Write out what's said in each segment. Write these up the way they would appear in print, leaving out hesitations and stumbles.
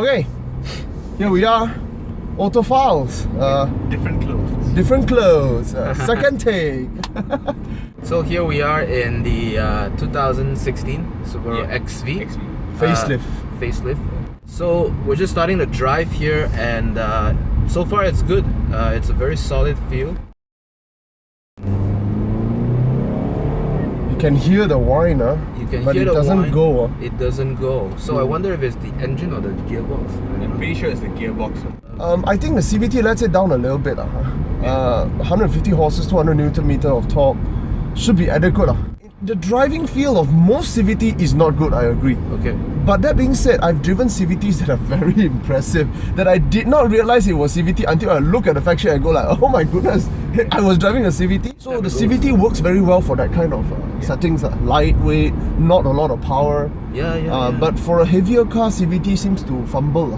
Okay, here we are, Autophiles. Different clothes. Different clothes. Second take. So here we are in the 2016 Subaru XV. Facelift. Facelift. So we're just starting to drive here, and so far it's good. It's a very solid feel. You can hear the whine, You can but hear it the doesn't whine. go. It doesn't go. So I wonder if it's the engine or the gearbox. I'm pretty sure it's the gearbox. I think the CVT lets it down a little bit. 150 horses, 200 Newton meter of torque should be adequate. The driving feel of most CVT is not good, I agree. Okay. But that being said, I've driven CVTs that are very impressive, that I did not realize it was CVT until I look at the fact sheet and go like, oh my goodness, I was driving a CVT. So the CVT works very well for that kind of settings. Lightweight, not a lot of power. But for a heavier car, CVT seems to fumble.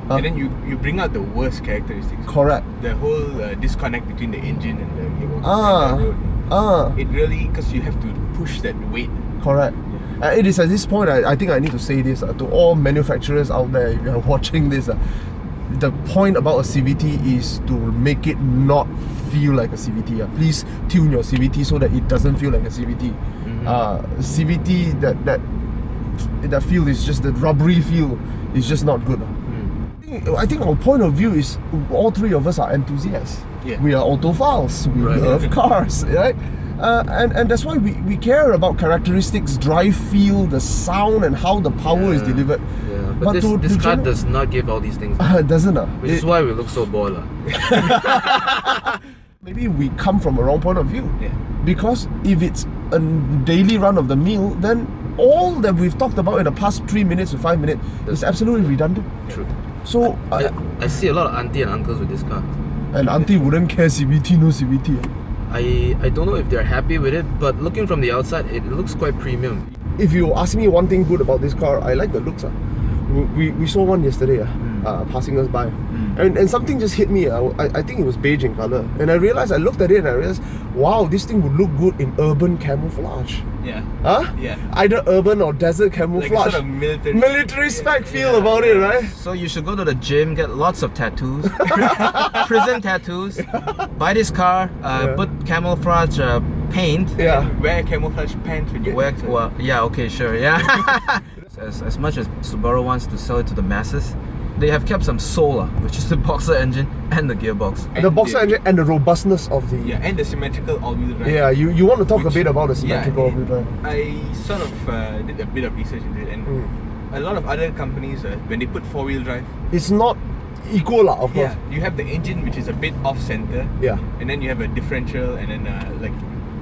And then you bring out the worst characteristics. Correct. The whole disconnect between the engine and the gearbox. It really, because you have to push that weight. Correct. It is at this point, I think I need to say this to all manufacturers out there, if you're watching this. The point about a CVT is to make it not feel like a CVT. Please tune your CVT so that it doesn't feel like a CVT. CVT, that feel is just, the rubbery feel is just not good. I think our point of view is all three of us are enthusiasts. We are autophiles. We love cars, right? And that's why we care about characteristics, drive feel, the sound, and how the power is delivered. But this car does not give all these things. It doesn't. Which is why we look so bored. Maybe we come from a wrong point of view. Because if it's a daily run of the mill, then all that we've talked about in the past 3 minutes to 5 minutes is absolutely redundant. True. So I see a lot of auntie and uncles with this car. And auntie wouldn't care CVT, no CVT. I don't know if they're happy with it, but looking from the outside, it looks quite premium. If you ask me one thing good about this car, I like the looks. We saw one yesterday, passing us by, and something just hit me. I think it was beige in color, and I realized, I looked at it and I realized, wow, this thing would look good in urban camouflage. Either urban or desert camouflage. Like a sort of military spec feel about it, right? So you should go to the gym, get lots of tattoos, prison tattoos, buy this car, put camouflage paint. Wear camouflage pants when you okay, sure, As much as Subaru wants to sell it to the masses, they have kept some soul, which is the boxer engine and the gearbox. And the boxer engine and the robustness of the... and the symmetrical all-wheel drive. You want to talk a bit about the symmetrical all-wheel drive. I sort of did a bit of research into it, and a lot of other companies, when they put four-wheel drive... It's not equal, of course. You have the engine, which is a bit off-center. And then you have a differential, and then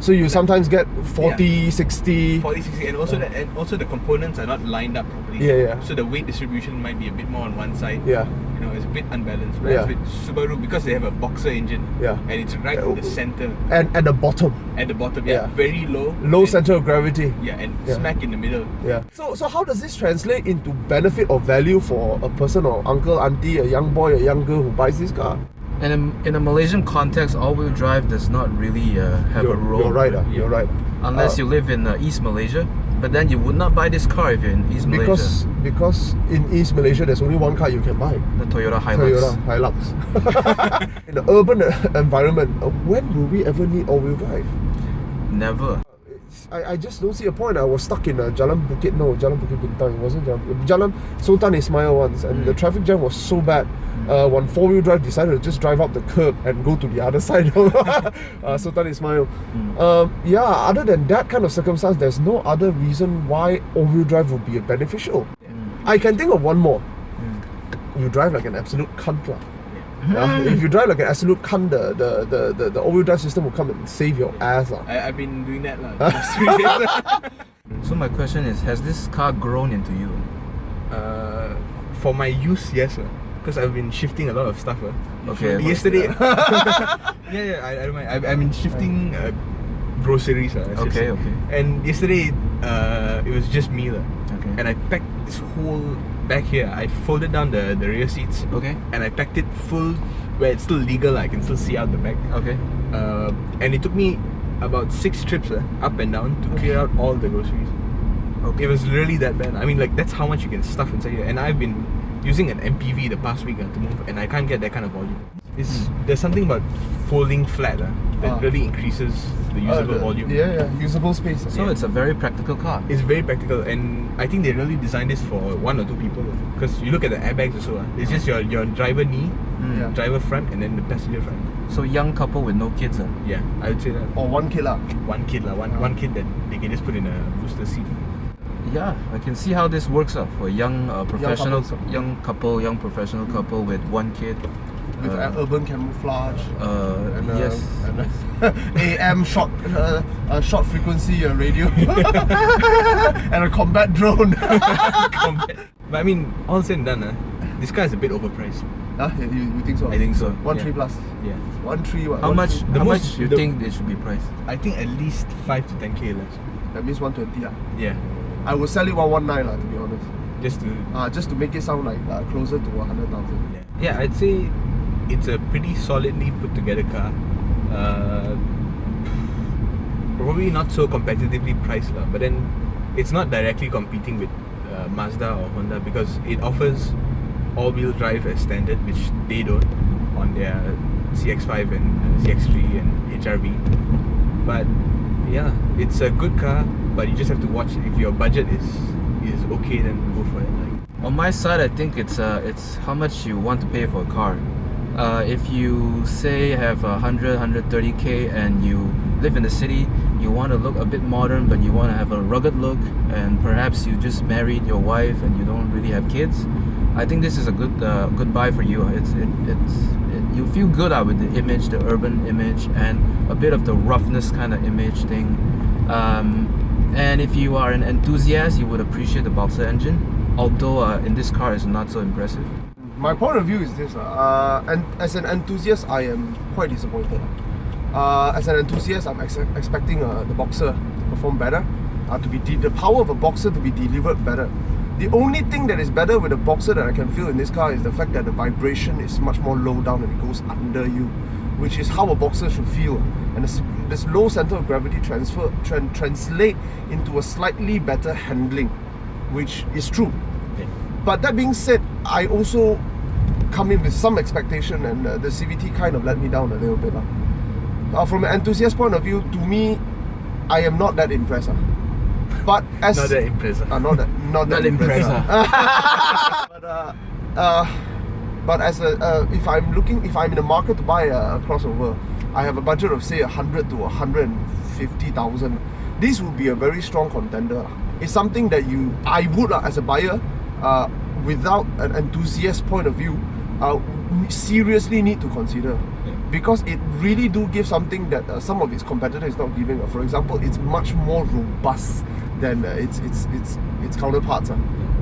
so you sometimes get 40, 60... 40, 60, and also the components are not lined up properly. So the weight distribution might be a bit more on one side. You know, it's a bit unbalanced. Whereas with Subaru, because they have a boxer engine, and it's right in the center. And at the bottom. At the bottom, very low. Low center of gravity. And smack in the middle. So how does this translate into benefit or value for a person or uncle, auntie, a young boy, a young girl who buys this car? And in a Malaysian context, all-wheel drive does not really have a role. You're right. Unless you live in East Malaysia, but then you would not buy this car if you're in East Malaysia. Because in East Malaysia, there's only one car you can buy. The Toyota Hilux. In the urban environment, when will we ever need all-wheel drive? Never. I just don't see a point. I was stuck in Jalan Bukit Bintang. It wasn't Jalan Sultan Ismail once, and the traffic jam was so bad. One four-wheel drive decided to just drive up the curb and go to the other side of Sultan Ismail. Other than that kind of circumstance, there's no other reason why all-wheel drive would be beneficial. I can think of one more. You drive like an absolute cunt. If you drive like an absolute cunt, the all-wheel drive system will come and save your ass. I've been doing that. So my question is, has this car grown into you? For my use, yes. Because I've been shifting a lot of stuff. Okay. Yesterday, I don't mind. I've been shifting groceries. Okay. And yesterday, it was just me. And I packed this whole bag here. I folded down the rear seats. And I packed it full, where it's still legal. I can still see out the back. And it took me about 6 trips up and down to clear out all the groceries. It was really that bad. I mean, like, that's how much you can stuff inside here. And I've been using an MPV the past week to move, and I can't get that kind of volume. There's something about folding flat that really increases the usable volume. Yeah, usable space. So it's a very practical car. It's very practical, and I think they really designed this for 1 or 2 people. Because you look at the airbags also, it's just your driver knee, driver front, and then the passenger front. So young couple with no kids. Yeah, I would say that. Or one kid lah. One kid one kid that they can just put in a booster seat. Yeah, I can see how this works out for young professional, young couples. young professional couple with one kid. With urban camouflage. Yes. AM short frequency radio. And a combat drone. But I mean, all said and done, this car is a bit overpriced. You think so? I think so. 1.3 plus. Yeah. 1.3 what? How much? The How most- much you the- think they should be priced? I think at least 5 to 10k less. That means 120 lah. Yeah. I would sell it 119 lah, to be honest. Just to Just to make it sound like closer to 100,000. Yeah, I'd say it's a pretty solidly put together car. Probably not so competitively priced lah, but then it's not directly competing with Mazda or Honda because it offers all-wheel drive as standard, which they don't on their CX-5 and CX-3 and HRV. But yeah, it's a good car, but you just have to watch if your budget is okay, then go for it. On my side, I think it's how much you want to pay for a car. If you say have 130k and you live in the city, you want to look a bit modern, but you want to have a rugged look, and perhaps you just married your wife and you don't really have kids, I think this is a good buy for you. You feel good with the image, the urban image, and a bit of the roughness kind of image thing. And if you are an enthusiast, you would appreciate the Boxer engine, although in this car it's not so impressive. My point of view is this, and as an enthusiast, I am quite disappointed. As an enthusiast, I'm expecting the Boxer to perform better, the power of a Boxer to be delivered better. The only thing that is better with the Boxer that I can feel in this car is the fact that the vibration is much more low down and it goes under you, which is how a Boxer should feel. And this low center of gravity translate into a slightly better handling, which is true. Yeah. But that being said, I also come in with some expectation, and the CVT kind of let me down a little bit. From an enthusiast point of view, to me, I am not that impressed. But as Not that impressed. not that impressed. But as if I'm in the market to buy a crossover, I have a budget of say 100 to 150,000. This would be a very strong contender. It's something that I would as a buyer, without an enthusiast point of view, seriously need to consider. Because it really do give something that some of its competitors is not giving. For example, it's much more robust than its counterparts.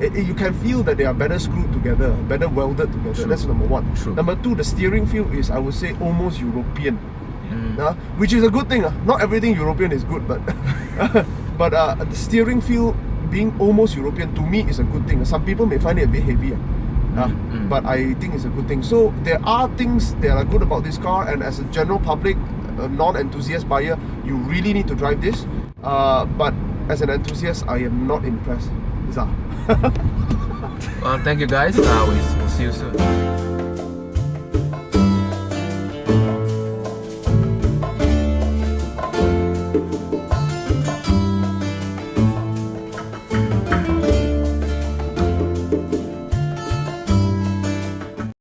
You can feel that they are better screwed together, better welded together. True. That's number one. True. Number two, the steering feel is, I would say, almost European. Which is a good thing. Not everything European is good, but but the steering feel being almost European, to me, is a good thing. Some people may find it a bit heavy. But I think it's a good thing. So there are things that are good about this car, and as a general public, a non-enthusiast buyer, you really need to drive this. But as an enthusiast, I am not impressed. Well, thank you guys. We'll see you soon.